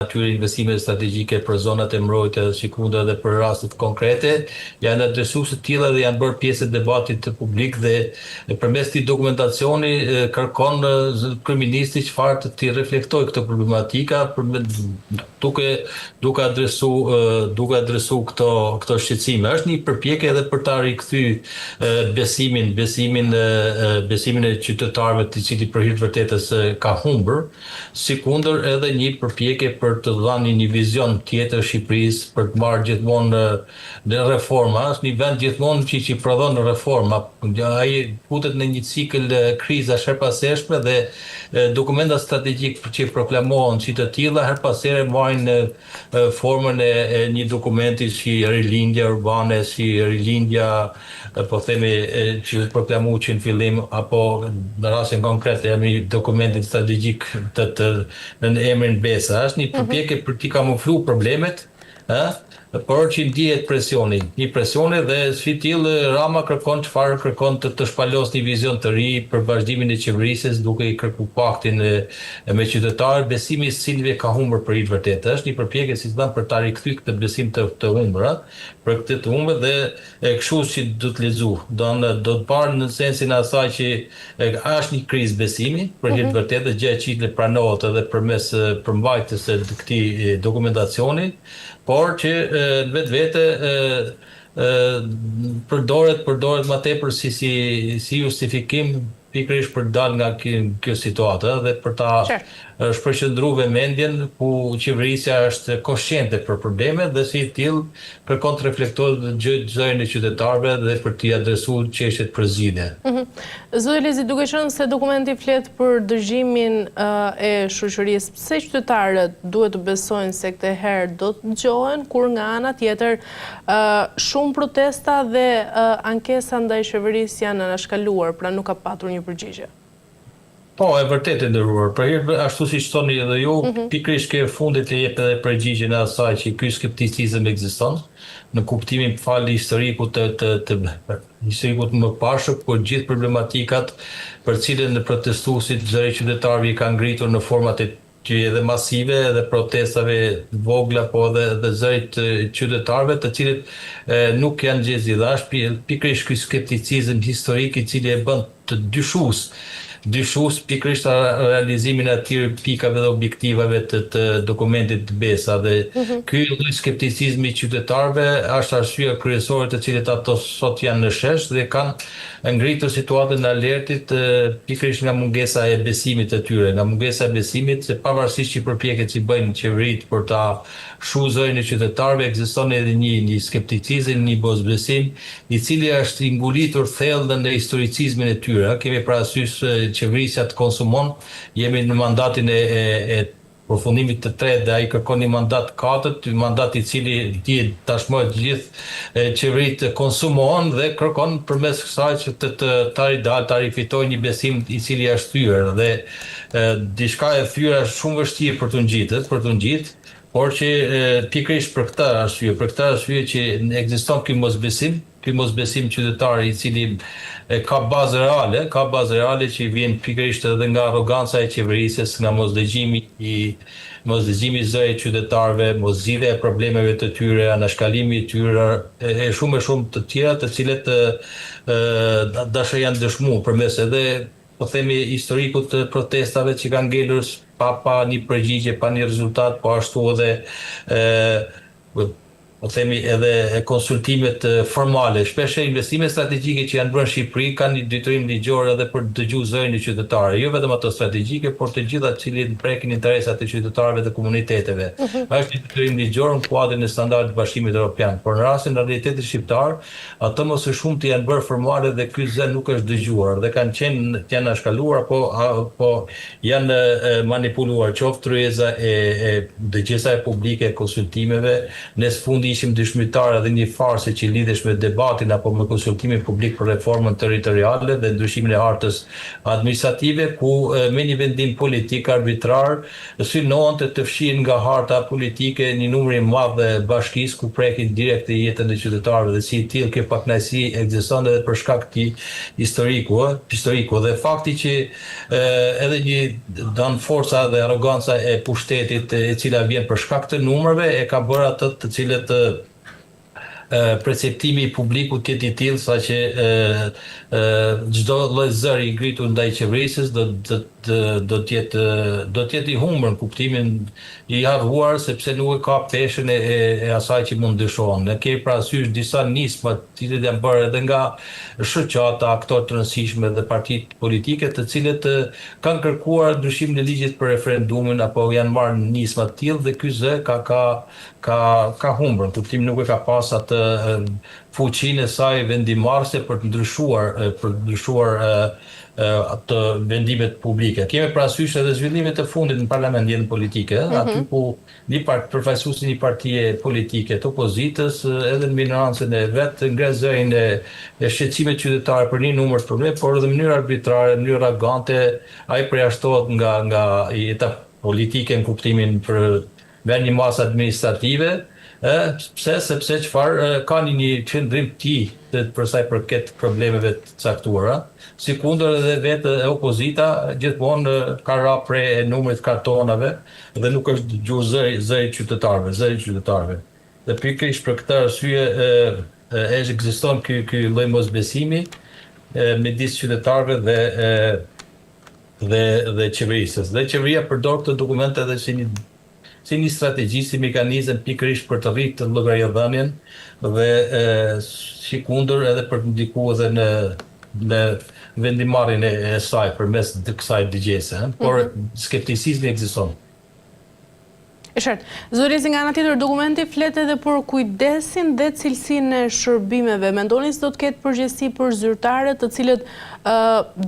atyre investime strategjike për zonat e mbrojtje dhe sekunda dhe për rastet konkrete, janë adresuar të tilla dhe janë bërë pjesë e debatit të publik dhe përmes këtij dokumentacioni kërkon kryeministri çfarë të reflektojë këtë problematika duke adresu këto shqetësime. Është një përpjekje edhe për ta rikthyr besimin e qytetarëve të cilët për hir të vërtetës ka humbur, sikundër edhe një përpjekje për të dhënë një vizion tjetër Shqipërisë për të marrë gjithmonë në reforma. Është një vend gjithmonë që prodhon reforma. Ai futet në një cikël krizash her pashershme dhe dokumenta strategjik që proklamohen si të tilla her pas here marrin formën e një dokumenti si rilindja urbane, si rilindja po themi që proklamuar që në fillim apo në rastin konkret emri dokumentit strategjik në emrin BESA. Është një përpjekje për t'i kamufluar problemet, por që ndihet presioni. Një presioni dhe si tillë Rama kërkon të shpalos një vizion të ri për vazhdimin e qeverisjes duke i kërkuar paktin me qytetarët, besimi i cilëve ka humbur për hir të vërtetë. Është një përpjekje si thënë për ta rikthyer këtë besim të humbur, për këtë të humbur dhe kështu si do të lexu. Do të parë në sensin e asaj që është një krizë besimi për hir të vërtetë, gjë që pranohet edhe përmes përmbajtjes së këtij dokumentacioni, por që në vetvete përdoret më tepër si justifikim pikërisht për dal nga kjo situatë dhe për ta shpërqendruar vëmendjen ku qeverisja është koshciente për problemet dhe si tillë kërkon të reflektojë gjëjën e qytetarëve dhe për t'i adresuar çështjet për zgjidhje. Zoti Lezi, duke qenë se dokumenti flet për dëgjimin e shoqërisë, pse qytetarët duhet të besojnë se këtë herë do të dëgjohen, kur nga ana tjetër shumë protesta dhe ankesa ndaj qeverisë janë anashkaluar, pra nuk ka patur një përgjigje? Po, e vërtet e nderuar. Ashtu siç thoni edhe ju, pikërisht ke fundit e jep edhe përgjigjen e asaj që ky skepticizëm ekziston në kuptimin falë historikut të historikut më pashëm, por gjithë problematikat për cilën protestuesit zëri qytetarëve i kanë ngritur në format që edhe masive edhe protestave vogla, po edhe zërit qytetarëve të cilët nuk janë gjezidhash, pikërisht ky skepticizëm historik i cili e bën të dyshues pikërisht realizimin e atyre pikave dhe objektivave të dokumentit të BESA dhe ky lloj skepticizmi i qytetarëve është arsyeja kryesore të cilët ato sot janë në shesh dhe kanë ngritur situatën në alertit pikërisht nga mungesa e besimit të tyre, nga mungesa e besimit se pavarësisht që përpjekjet që bëjnë qeveritë për ta shuar zërin e qytetarëve, ekziston edhe një skepticizëm, një bozbesim, i cili është i ngulitur thellë në historicizmin e tyre. Kemi parasysh qeverisja të konsumon, jemi në mandatin e përfundimit të tretë dhe ai kërkon një mandat katërt, mandat i cili dihet tashmë gjithë qeveritë konsumon dhe kërkon përmes kësaj që ta rifitojë një besim i cili është thyer dhe diçka e thyer është shumë vështirë për të ngjitur, por që pikërisht për këtë arsye që ekziston ky mosbesim qytetar i cili ka bazë reale që vjen pikërisht edhe nga arroganca e qeverisjes, nga mosdëgjimi i zërit qytetarëve, moszgjidhja e problemeve të tyre, anashkalimi i tyre e shumë të tjera të cilët dashur janë dëshmuar përmes edhe po themi historikut të protestave që kanë ngelur pa një përgjigje, pa një rezultat, po ashtu edhe po themi edhe konsultimet formale. Shpesh investimet strategjike që janë bërë në Shqipëri kanë një detyrim ligjor edhe për të dëgjuar zërin e qytetarëve, jo vetëm ato strategjike, por të gjitha të cilët prekin interesat e qytetarëve dhe komuniteteve. Është një detyrim ligjor në kuadrin e standardit të Bashkimit Evropian, por në rastin e realitetit shqiptar, ato më së shumti janë bërë formale dhe ky zë nuk është dëgjuar dhe janë anashkaluar apo janë manipuluar qoftë tryeza e dëgjesa e publike e konsultimeve, në sfundi ishim dëshmitar edhe një farse që lidhesh me debatin apo me konsultimin publik për reformën territoriale dhe ndryshimin e hartës administrative, ku me një vendim politik arbitrar synohonte të fshihen nga harta politike një numër i madh bashkisë ku prekin direkt jetën e qytetarëve, dhe si i tillë kjo pakënaqësi ekziston edhe për shkak të historiku dhe fakti që edhe një dan forca dhe arroganca e pushtetit e cila vjen për shkak të numrave e ka bërë atë të cilët perceptimi i publikut të jetë i tillë saqë çdo lloj zëri i ngritur ndaj qeverisë do të jetë i humbur në kuptimin i harruar, sepse nuk e ka peshën e asaj që mund ndryshohen. Ne kemi parasysh disa nisma të cilët janë bërë edhe nga shoqata, aktorë të rëndësishme dhe partitë politike, të cilët kanë kërkuar ndryshimin e ligjit për referendumin apo janë marrë nisma të tillë, dhe ky zë ka humbur, në kuptimin nuk e ka pas atë fuqinë e saj vendimarrëse për të ndryshuar atë vendimet publike. Kemi parasysh edhe zhvillimet e fundit në parlament jetën politike, aty ku përfaqësuesi një partie politike të opozitës edhe në minorancën e vet ngre zërin e shqetësimit qytetar për një numër të probleme, por edhe në mënyrë arbitrare, në mënyrë arrogante, ai përjashtohet nga jeta politike në kuptimin për vend një masë administrative. Sepse çfarë ka një qëndrim për sa i përket problemeve të caktuara. Sikundër edhe vetë e opozita gjithmonë ka ra prej e numrit kartonave dhe nuk është dëgjuar zëri qytetarëve. Dhe pikërisht për këtë arsye ekziston ky lloj mosbesimi midis qytetarëve dhe qeverisë. Dhe qeveria përdor këtë dokument edhe si një strategji, si mekanizëm pikërisht për të rritur llogariadhënien dhe sikundër edhe për të ndikuar edhe në vendimarrjen e saj përmes të kësaj ligjese, por skepticizmi ekziston. E qartë. Zoti, nga ana tjetër, dokumenti flet edhe për kujdesin dhe cilësinë e shërbimeve. Mendoni se do të ketë përgjegjësi për zyrtarët të cilët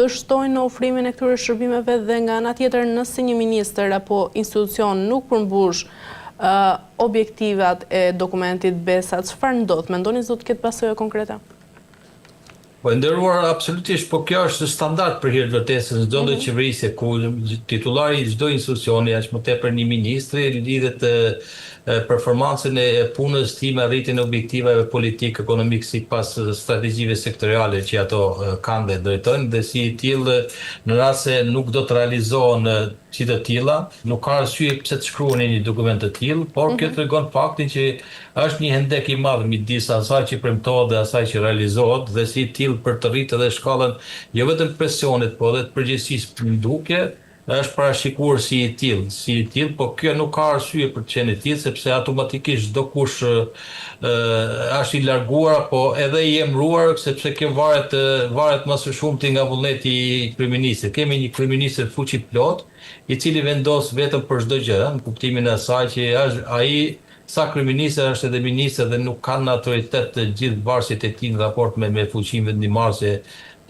dështojnë në ofrimin e këtyre shërbimeve, dhe nga ana tjetër nëse një ministër apo institucion nuk përmbush objektivat e dokumentit BESA, çfarë ndodh? Mendoni se do të ketë pasojë konkrete? Po nderuar, absolutisht, po kjo është standard për hir të vërtetës në çdo lloj qeverisje, ku titullari i çdo institucioni, aq më tepër një ministri, lidhet performancën e punës time, arritjen e objektivave politik, ekonomik sipas strategjive sektoriale që ato kanë dhe drejtojnë, dhe si i tillë në rast se nuk do të realizohen si të tilla, nuk ka arsye pse të shkruani një dokument të tillë, por kjo tregon faktin që është një hendek i madh midis asaj që premtohet dhe asaj që realizohet, dhe si i tillë për të rritur edhe shkallën jo vetëm presionit, por edhe të përgjegjësisë ndukje, është parashikuar si i tillë, po kjo nuk ka arsye për të qenë i tillë, sepse automatikisht çdo kush është i larguar apo edhe i emëruar, sepse kjo varet më së shumti nga vullneti i kryeministit. Kemi një kryeminist fuqi plot, i cili vendos vetëm për çdo gjë, në kuptimin e asaj që ai sa kryeminist është edhe ministër dhe nuk kanë autoritet të gjithë varësit e tij në raport me fuqinë vendimmarrëse,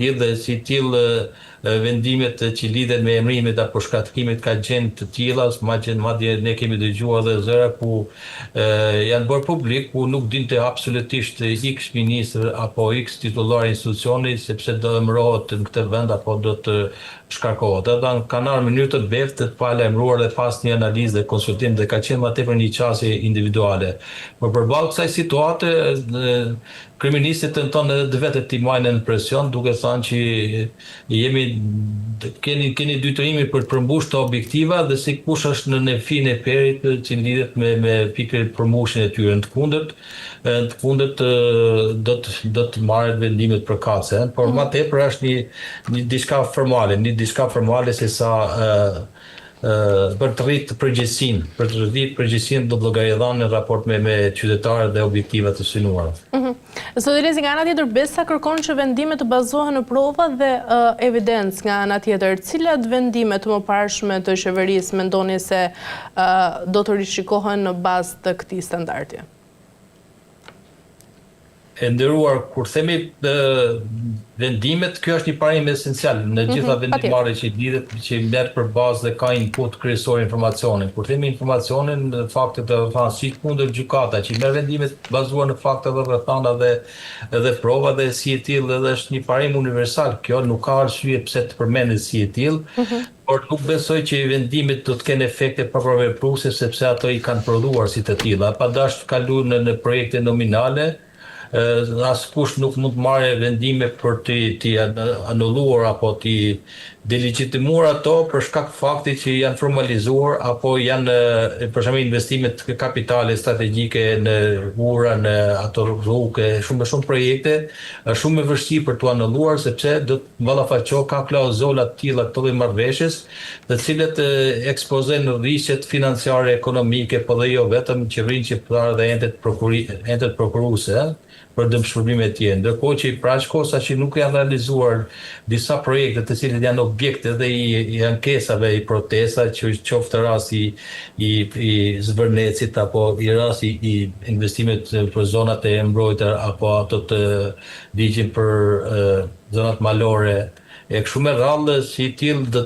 dhe si tillë vendimet që lidhen me emërimet apo shkatërimet ka gjendë të tilla, madje ne kemi dëgjuar edhe zëra ku janë bërë publik, ku nuk dinte absolutisht X ministër apo X titullar institucioni sepse do emërohet në këtë vend apo do të shkarkohet. Ata kanë ardhur në mënyrë të beftë, pa lajmëruar dhe pas një analizë dhe konsultim, dhe ka qenë më tepër një qasje individuale. Por përballë kësaj situate, kryeministët tenton edhe vetë të marrin në presion, duke thënë që keni dytërimin për të përmbushur të objektiva, dhe si kush është në nefin e perit që lidhet me pikën përmbushjen e tyre. Në të kundërt do të marrë vendimet përkatëse, por më tepër është një diçka formale se sa për të rritë përgjegjësinë do të llogaridhanë në raport me qytetarët dhe objektivat të synuara. Zoti Lezi, nga ana tjetër, BESA kërkon që vendimet të bazohen në prova dhe evidencë. Nga ana tjetër, cilat vendime të mëparshme të qeverisë mendoni se do të rishikohen në bazë të këtij standardi? E nderuar, kur themi vendimet, kjo është një parim esencial në gjitha vendimarrjet që lidhet, që merr për bazë dhe ka input kryesor informacionin. Kur themi informacionin, faktet dhe rrethana kundër gjykata, që merr vendimet bazuar në fakte dhe rrethana dhe prova dhe si e tillë edhe është një parim universal. Kjo nuk ka arsye pse të përmendet si e tillë, por nuk besoj që vendimet do të kenë efekte papërvepruese sepse ato i kanë prodhuar si të tilla. Pa dashur të kalu në projekte nominale, askush nuk mund të marrë vendime për t'i anulluar apo t'i delegitimuar ato për shkak të faktit që janë formalizuar apo janë për shembull investimet kapitale strategjike në ura, në ato rrugë, shumë projekte, është shumë e vështirë për t'u anulluar sepse do të ballafaqohet ka klauzola të tilla këto lloj marrëveshjes, të cilët ekspozojnë rrjetet financiare ekonomike, po dhe jo vetëm qeverinë shqiptare dhe entet prokuruese për dëmshpërbime të tjera. Ndërkohë që pra shkosa që nuk janë realizuar disa projekte të cilët janë objekte dhe i ankesave, i protesta, që qoftë rasti i Zvërnecit apo i rasti i investimet për zonat e mbrojtura apo ato të ligjin për zonat malore. E kështu me radhë si tillë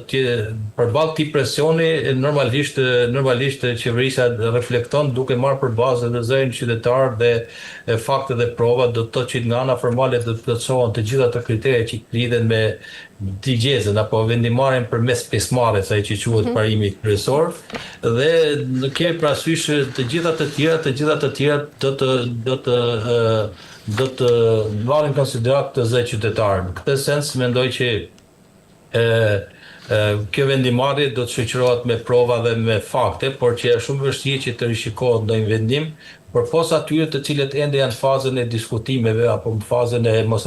përballë këtij presioni normalisht qeverisja reflekton duke marrë për bazë dhe zërin qytetar dhe fakte dhe prova, do të thotë që nga ana formale do të plotësohen të gjitha ato kriteret që lidhen me digjezen apo vendimarrjen përmes pjesëmarrjes, ai që quhet parimi kryesor, dhe në kemi parasysh të gjitha të tjera do të marrin në konsiderat të zë qytetarë. Në këtë sens mendoj që kjo vendimarrje do të shoqërohet me prova dhe me fakte, por që është shumë vështirë që të rishikohet ndonjë vendim përposa atyre të cilët ende janë në fazën e diskutimeve apo në fazën e mos